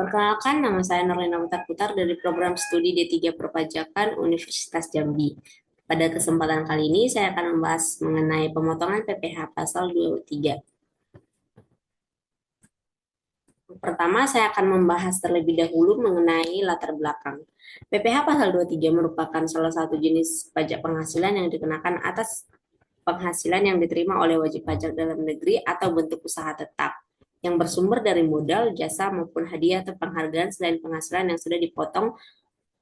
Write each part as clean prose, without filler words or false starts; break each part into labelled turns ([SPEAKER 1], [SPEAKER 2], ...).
[SPEAKER 1] Perkenalkan, nama saya Nurlina Putar dari program studi D3 Perpajakan Universitas Jambi. Pada kesempatan kali ini, saya akan membahas mengenai pemotongan PPh pasal 23. Pertama, saya akan membahas terlebih dahulu mengenai latar belakang. PPh pasal 23 merupakan salah satu jenis pajak penghasilan yang dikenakan atas penghasilan yang diterima oleh wajib pajak dalam negeri atau bentuk usaha tetap yang bersumber dari modal, jasa, maupun hadiah atau penghargaan selain penghasilan yang sudah dipotong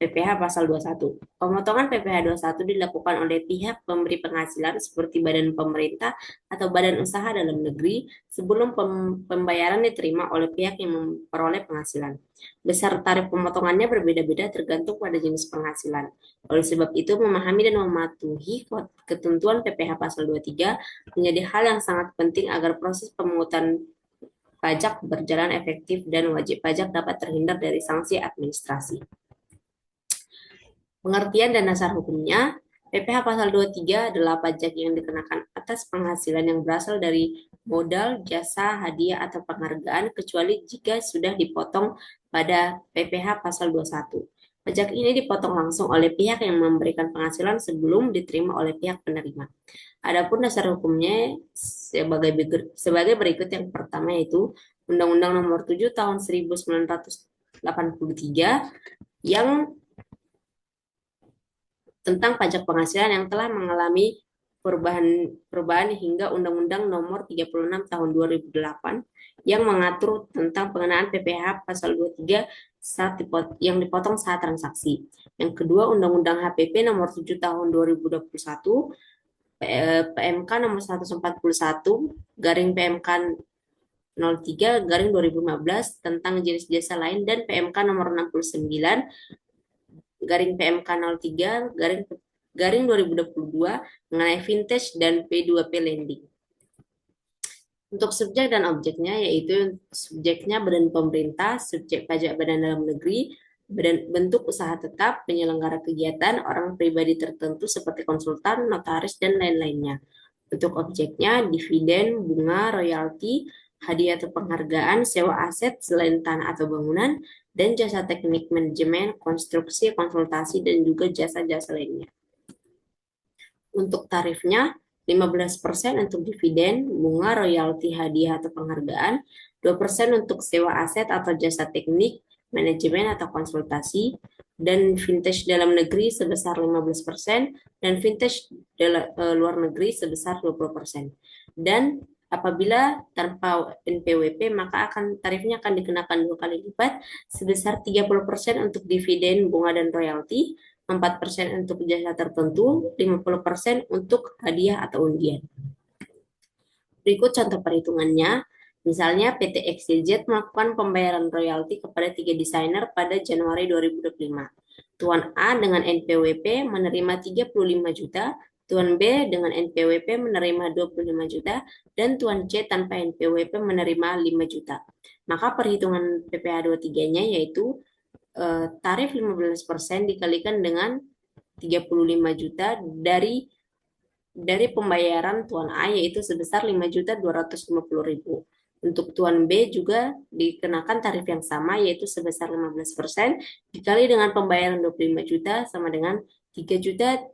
[SPEAKER 1] PPh pasal 21. Pemotongan PPh 21 dilakukan oleh pihak pemberi penghasilan seperti badan pemerintah atau badan usaha dalam negeri sebelum pembayaran diterima oleh pihak yang memperoleh penghasilan. Besar tarif pemotongannya berbeda-beda tergantung pada jenis penghasilan. Oleh sebab itu, memahami dan mematuhi ketentuan PPh pasal 23 menjadi hal yang sangat penting agar proses pemungutan pajak berjalan efektif dan wajib pajak dapat terhindar dari sanksi administrasi. Pengertian dan dasar hukumnya, PPh pasal 23 adalah pajak yang dikenakan atas penghasilan yang berasal dari modal, jasa, hadiah, atau penghargaan, kecuali jika sudah dipotong pada PPh pasal 21. Pajak ini dipotong langsung oleh pihak yang memberikan penghasilan sebelum diterima oleh pihak penerima. Adapun dasar hukumnya sebagai berikut. Yang pertama yaitu Undang-Undang Nomor 7 Tahun 1983 yang tentang pajak penghasilan yang telah mengalami perubahan hingga Undang-Undang Nomor 36 Tahun 2008 yang mengatur tentang pengenaan PPh pasal 23 yang dipotong saat transaksi. Yang kedua, Undang-Undang HPP Nomor 7 Tahun 2021, PMK Nomor 141 garing PMK 03 garing 2015 tentang jenis jasa lain, dan PMK Nomor 69 garing PMK 03 garing 2022 mengenai vintage dan P2P lending. Untuk subjek dan objeknya, yaitu subjeknya badan pemerintah, subjek pajak badan dalam negeri, bentuk usaha tetap, penyelenggara kegiatan, orang pribadi tertentu seperti konsultan, notaris, dan lain-lainnya. Untuk objeknya, dividen, bunga, royalti, hadiah atau penghargaan, sewa aset selain tanah atau bangunan, dan jasa teknik manajemen, konstruksi, konsultasi, dan juga jasa-jasa lainnya. Untuk tarifnya, 15% untuk dividen, bunga, royalti, hadiah atau penghargaan, 2% untuk sewa aset atau jasa teknik, manajemen atau konsultasi, dan vintage dalam negeri sebesar 15%, dan vintage luar negeri sebesar 20%. Dan apabila tanpa NPWP, maka tarifnya akan dikenakan 2 kali lipat sebesar 30% untuk dividen, bunga, dan royalti, 4% untuk jasa tertentu, 50% untuk hadiah atau undian. Berikut contoh perhitungannya. Misalnya PT XYZ melakukan pembayaran royalti kepada 3 desainer pada Januari 2025. Tuan A dengan NPWP menerima 35 juta, Tuan B dengan NPWP menerima 25 juta, dan Tuan C tanpa NPWP menerima 5 juta. Maka perhitungan PPh 23-nya yaitu tarif 15% dikalikan dengan 35 juta dari pembayaran Tuan A, yaitu sebesar 5.250.000. Untuk Tuan B juga dikenakan tarif yang sama, yaitu sebesar 15% dikali dengan pembayaran 25 juta sama dengan 3.750.000.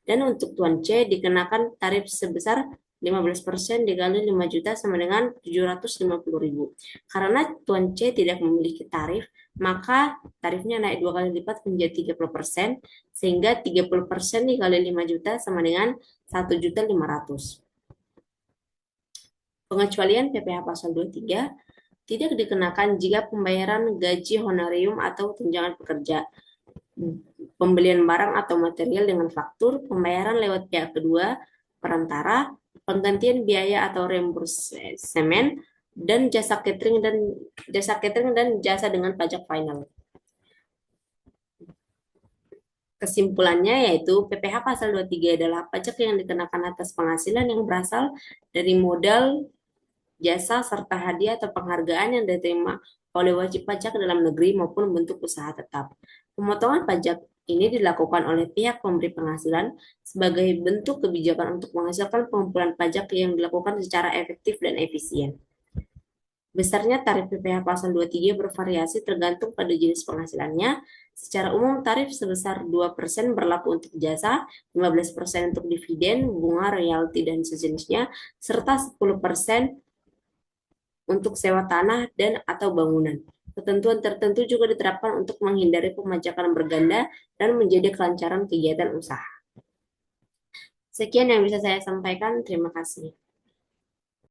[SPEAKER 1] Dan untuk Tuan C dikenakan tarif sebesar 15% dikali 5 juta sama dengan 750.000. Karena Tuan C tidak memiliki tarif, maka tarifnya naik 2 kali lipat menjadi 30%, sehingga 30% dikali 5 juta sama dengan 1.500.000. Pengecualian PPh pasal 23 tidak dikenakan jika pembayaran gaji honorarium atau tunjangan pekerja, pembelian barang atau material dengan faktur, pembayaran lewat pihak kedua, perantara, penggantian biaya atau reimbursement, dan jasa catering dan jasa dengan pajak final. Kesimpulannya yaitu PPh pasal 23 adalah pajak yang dikenakan atas penghasilan yang berasal dari modal, jasa, serta hadiah atau penghargaan yang diterima oleh wajib pajak dalam negeri maupun bentuk usaha tetap. Pemotongan pajak ini dilakukan oleh pihak pemberi penghasilan sebagai bentuk kebijakan untuk menghasilkan pengumpulan pajak yang dilakukan secara efektif dan efisien. Besarnya tarif PPh pasal 23 bervariasi tergantung pada jenis penghasilannya. Secara umum, tarif sebesar 2% berlaku untuk jasa, 15% untuk dividen, bunga, royalti, dan sejenisnya, serta 10% untuk sewa tanah dan atau bangunan. Ketentuan tertentu juga diterapkan untuk menghindari pemajakan berganda dan menjadi kelancaran kegiatan usaha. Sekian yang bisa saya sampaikan. Terima kasih.